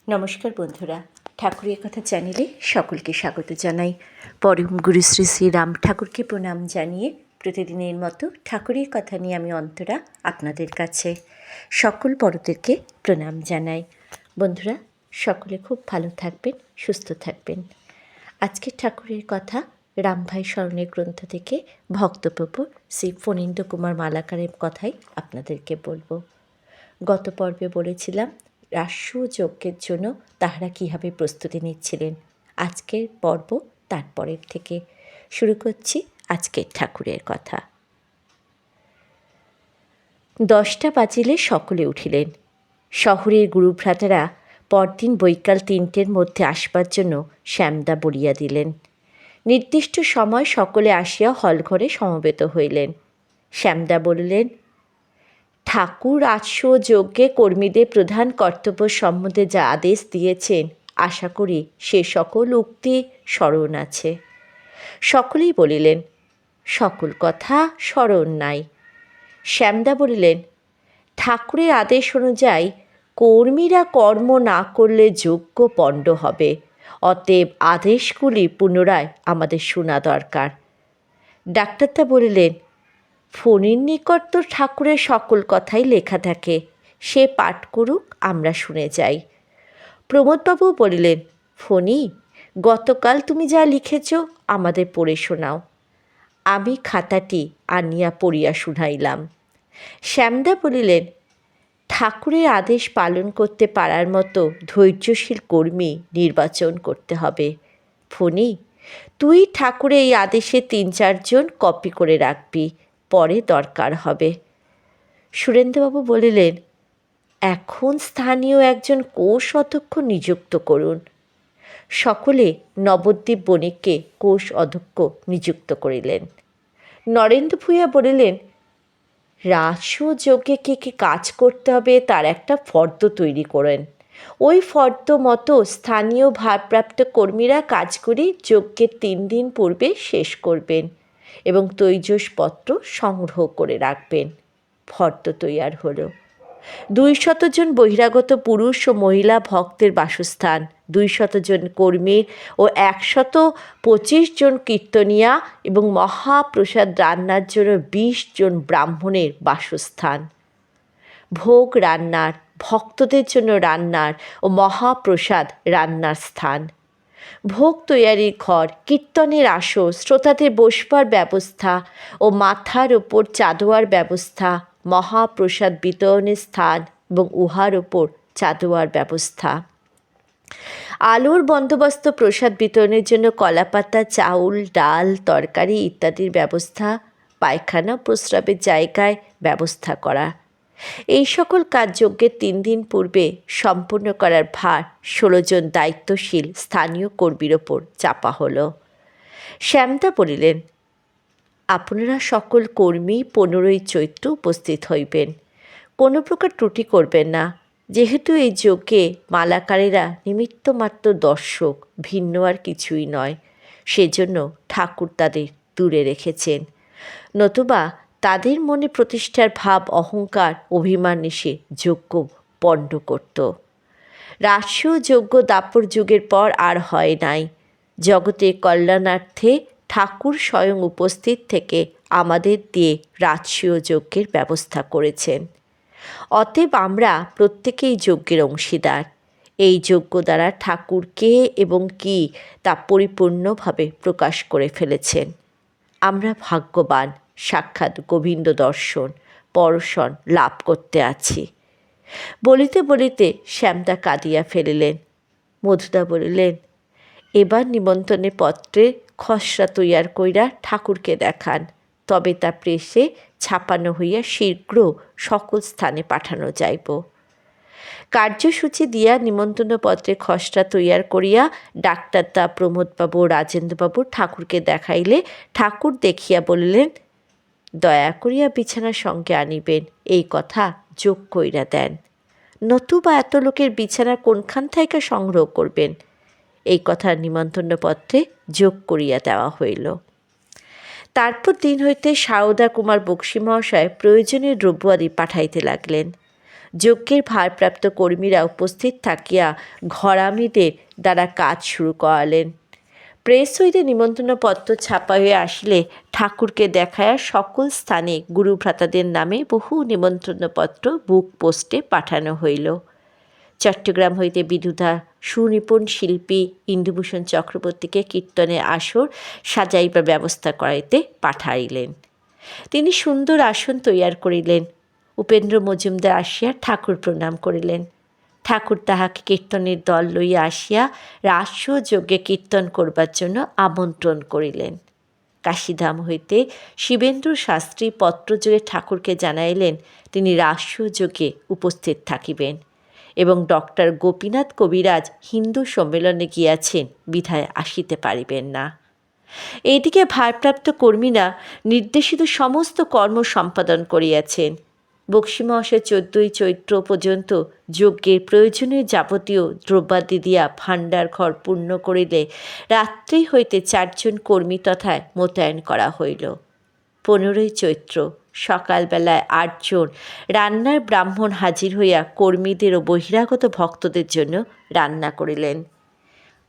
নমস্কার বন্ধুরা, ঠাকুরের কথা চ্যানেলে সকলকে স্বাগত জানাই। পরম গুরু শ্রী শ্রী রাম ঠাকুরকে প্রণাম জানিয়ে প্রতিদিনের মতো ঠাকুরের কথা নিয়ে আমি অন্তরা আপনাদের কাছে সকল বড়দেরকে প্রণাম জানাই। বন্ধুরা, সকলে খুব ভালো থাকবেন, সুস্থ থাকবেন। আজকের ঠাকুরের কথা রামভাই স্মরণের গ্রন্থ থেকে ভক্তপ্রভু শ্রী ফণীন্দ্র কুমার মালাকারের কথাই আপনাদেরকে বলবো। গত পর্বে বলেছিলাম রাস্য যজ্ঞের জন্য তাহারা কীভাবে প্রস্তুতি নিচ্ছিলেন। আজকের পর্ব তারপরের থেকে শুরু করছি আজকের ঠাকুরের কথা। 10টা বাজিলে সকলে উঠিলেন। শহরের গুরুভ্রাতারা পরদিন বৈকাল 3টের মধ্যে আসবার জন্য শ্যামদা বলিয়া দিলেন। নির্দিষ্ট সময় সকলে আসিয়া হলঘরে সমবেত হইলেন। শ্যামদা বলিলেন, ঠাকুর রাস্য যজ্ঞে কর্মীদের প্রধান কর্তব্য সম্বন্ধে যা আদেশ দিয়েছেন, আশা করি সে সকল উক্তি স্মরণ আছে। সকলেই বলিলেন, সকল কথা স্মরণ নাই। শ্যামদা বলিলেন, ঠাকুরের আদেশ অনুযায়ী কর্মীরা কর্ম না করলে যজ্ঞ পণ্ড হবে, অতএব আদেশগুলি পুনরায় আমাদের শোনা দরকার। ডাক্তারদা বলিলেন, ফণীর নিকট তো ঠাকুরের সকল কথাই লেখা থাকে, সে পাঠ করুক, আমরা শুনে যাই। প্রমোদবাবু বলিলেন, ফণী, গতকাল তুমি যা লিখেছ আমাদের পড়ে শোনাও। আমি খাতাটি আনিয়া পড়িয়া শুনাইলাম। শ্যামদা বলিলেন, ঠাকুরের আদেশ পালন করতে পারার মতো ধৈর্যশীল কর্মী নির্বাচন করতে হবে। ফণী, তুই ঠাকুরের এই আদেশে 3-4 জন কপি করে রাখবি, পরে দরকার হবে। সুরেন্দ্রবাবু বলিলেন, এখন স্থানীয় একজন কোষ অধ্যক্ষ নিযুক্ত করুন। সকলে নবদ্বীপ বণিককে কোষ অধ্যক্ষ নিযুক্ত করিলেন। নরেন্দ্র ভূঁইয়া বলিলেন, রাস্য যজ্ঞে কে কে কাজ করতে হবে তার একটা ফর্দ তৈরি করেন। ওই ফর্দ মতো স্থানীয় ভারপ্রাপ্ত কর্মীরা কাজগুলি যজ্ঞের 3 দিন পূর্বে শেষ করবেন এবং তৈজসপত্র সংগ্রহ করে রাখবেন। ফর্দ তৈয়ার হলো। 200 জন বহিরাগত পুরুষ ও মহিলা ভক্তের বাসস্থান, 200 জন কর্মীর ও 125 জন কীর্তনিয়া এবং মহাপ্রসাদ রান্নার জন্য 20 জন ব্রাহ্মণের বাসস্থান। ভোগ রান্নার, ভক্তদের জন্য রান্নার ও মহাপ্রসাদ রান্নার স্থান। ভোগ তৈয়ারির ঘর, কীর্তনের আসর, শ্রোতাদের বসবার ব্যবস্থা ও মাথার ওপর চাদোয়ার ব্যবস্থা, মহাপ্রসাদ বিতরণের স্থান এবং উহার ওপর চাদোয়ার ব্যবস্থা। আলোর বন্দোবস্ত, প্রসাদ বিতরণের জন্য কলাপাতা, চাউল, ডাল, তরকারি ইত্যাদির ব্যবস্থা, পায়খানা প্রস্রাবের জায়গায় ব্যবস্থা করা। এই সকল কাজ যজ্ঞের 3 দিন পূর্বে সম্পূর্ণ করার ভার 16 জন দায়িত্বশীল স্থানীয় কর্মীর ওপর চাপা হলো। শ্যামদা বলিলেন, আপনারা সকল কর্মী 15ই চৈত্র উপস্থিত হইবেন। কোনো প্রকার ত্রুটি করবেন না। যেহেতু এই যজ্ঞে মালাকারেরা নিমিত্তমাত্র দর্শক, ভিন্ন আর কিছুই নয়, সেজন্য ঠাকুর তাদের দূরে রেখেছেন, নতুবা তাদের মনে প্রতিষ্ঠার ভাব, অহংকার, অভিমান এসে যজ্ঞ পণ্ড করত। রাস্য যজ্ঞ দাপর যুগের পর আর হয় নাই। জগতের কল্যাণার্থে ঠাকুর স্বয়ং উপস্থিত থেকে আমাদের দিয়ে রাজসূয় যজ্ঞের ব্যবস্থা করেছেন। অতএব আমরা প্রত্যেকেই যজ্ঞের অংশীদার। এই যজ্ঞ দ্বারা ঠাকুর কে এবং কি তা পরিপূর্ণভাবে প্রকাশ করে ফেলেছেন। আমরা ভাগ্যবান সাক্ষাৎ গোবিন্দ দর্শন পরশন লাভ করতে আছি। বলিতে বলিতে শ্যামদা কাঁদিয়া ফেলিলেন। মধুদা বলিলেন, এবার নিমন্ত্রণের পত্রে খসড়া তৈয়ার কইরা ঠাকুরকে দেখান, তবে তা প্রেসে ছাপানো হইয়া শীঘ্র সকল স্থানে পাঠানো যাইব। কার্যসূচি দিয়া নিমন্ত্রণপত্রে খসড়া তৈয়ার করিয়া ডাক্তারদা, প্রমোদবাবু, রাজেন্দ্রবাবু ঠাকুরকে দেখাইলে ঠাকুর দেখিয়া বলিলেন, দয়া করিয়া বিছানার সঙ্গে আনিবেন, এই কথা যোগ কইরা দেন, নতুবা এত লোকের বিছানা কোনখান থেকে সংগ্রহ করবেন। এই কথা নিমন্ত্রণপত্রে যোগ করিয়া দেওয়া হইল। তারপর দিন হইতে সারদা কুমার বক্সী মহাশয় প্রয়োজনীয় দ্রব্যাদি পাঠাইতে লাগলেন। যজ্ঞের ভারপ্রাপ্ত কর্মীরা উপস্থিত থাকিয়া ঘরামিদের দ্বারা কাজ শুরু করালেন। প্রেস হইতে নিমন্ত্রণপত্র ছাপা হয়ে আসলে ঠাকুরকে দেখায়া সকল স্থানে গুরুভ্রাতাদের নামে বহু নিমন্ত্রণপত্র বুক পোস্টে পাঠানো হইল। চট্টগ্রাম হইতে বিধুধা সুনিপুণ শিল্পী ইন্দুভূষণ চক্রবর্তীকে কীর্তনের আসর সাজাইবার ব্যবস্থা করাইতে পাঠাইলেন। তিনি সুন্দর আসন তৈয়ার করিলেন। উপেন্দ্র মজুমদার আসিয়া ঠাকুর প্রণাম করিলেন। ঠাকুর তাহাকে কীর্তনের দল লইয়া আসিয়া রাস্য যজ্ঞে কীর্তন করবার জন্য আমন্ত্রণ করিলেন। কাশীধাম হইতে শিবেন্দ্র শাস্ত্রী পত্রযোগে ঠাকুরকে জানাইলেন তিনি রাস্য যজ্ঞে উপস্থিত থাকিবেন এবং ডক্টর গোপীনাথ কবিরাজ হিন্দু সম্মেলনে গিয়াছেন বিধায় আসিতে পারিবেন না। এইদিকে ভারপ্রাপ্ত কর্মীরা নির্দেশিত সমস্ত কর্ম সম্পাদন করিয়াছেন। বক্সী মাসে 14 চৈত্র পর্যন্ত যজ্ঞের প্রয়োজনীয় যাবতীয় দ্রব্যাদি দিয়া ভাণ্ডার ঘর পূর্ণ করিলে রাত্রি হইতে 4 জন কর্মী তথায় মোতায়েন করা হইল। 15 চৈত্র সকালবেলায় 8 জন রান্নার ব্রাহ্মণ হাজির হইয়া কর্মীদের ও বহিরাগত ভক্তদের জন্য রান্না করিলেন।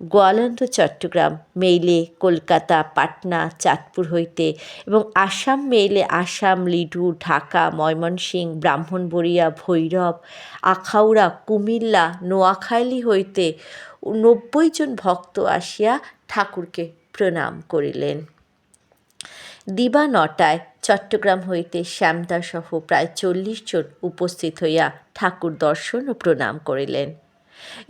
গোয়ালন্দ, চট্টগ্রাম মেইলে, কলকাতা, পাটনা, চাঁদপুর হইতে এবং আসাম মেইলে আসাম, লিডু, ঢাকা, ময়মনসিংহ, ব্রাহ্মণবাড়িয়া, ভৈরব, আখাউড়া, কুমিল্লা, নোয়াখালী হইতে 90 জন ভক্ত আসিয়া ঠাকুরকে প্রণাম করিলেন। দিবা 9টায় চট্টগ্রাম হইতে শ্যামদাসহ প্রায় 40 জন উপস্থিত হইয়া ঠাকুর দর্শন ও প্রণাম করিলেন।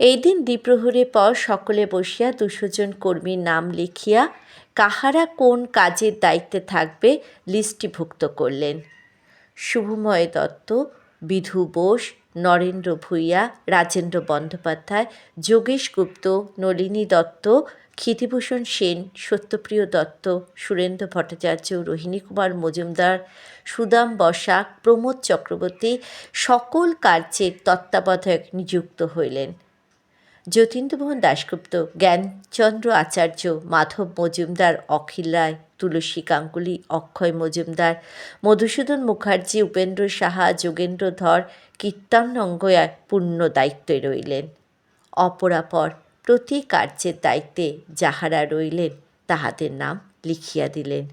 এই দিন দ্বিপ্রহরের পর সকলে বসিয়া 200 জন কর্মীর নাম লিখিয়া কাহারা কোন কাজের দায়িত্বে থাকবে লিস্টিভুক্ত করলেন। শুভময় দত্ত, বিধু বোস, নরেন্দ্র ভূঁইয়া, রাজেন্দ্র বন্দ্যোপাধ্যায়, যোগেশ গুপ্ত, নলিনী দত্ত, ক্ষিতিভূষণ সেন, সত্যপ্রিয় দত্ত, সুরেন্দ্র ভট্টাচার্য, রোহিণী কুমার মজুমদার, সুদাম বসাক, প্রমোদ চক্রবর্তী সকল কার্যের তত্ত্বাবধায়ক নিযুক্ত হইলেন। যতীন্দ্রমোহন দাশগুপ্ত, জ্ঞানচন্দ্র আচার্য, মাধব মজুমদার, অখিল রায়, তুলসী গাঙ্গুলি, অক্ষয় মজুমদার, মধুসূদন মুখার্জি, উপেন্দ্র সাহা, যোগেন্দ্র ধর কীর্তনঙ্গয়ার পূর্ণ দায়িত্বে রইলেন। অপরাপর প্রতি কার্যের দায়িত্বে যাহারা রইলেন তাহাদের নাম লিখিয়া দিলেন।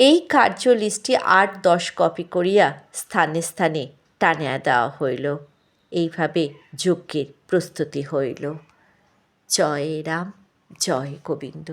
এই কার্য লিস্টটি 8-10 কপি করিয়া স্থানে স্থানে টানিয়া দেওয়া হইল। এইভাবে যজ্ঞের প্রস্তুতি হইল। জয় রাম, জয় গোবিন্দ।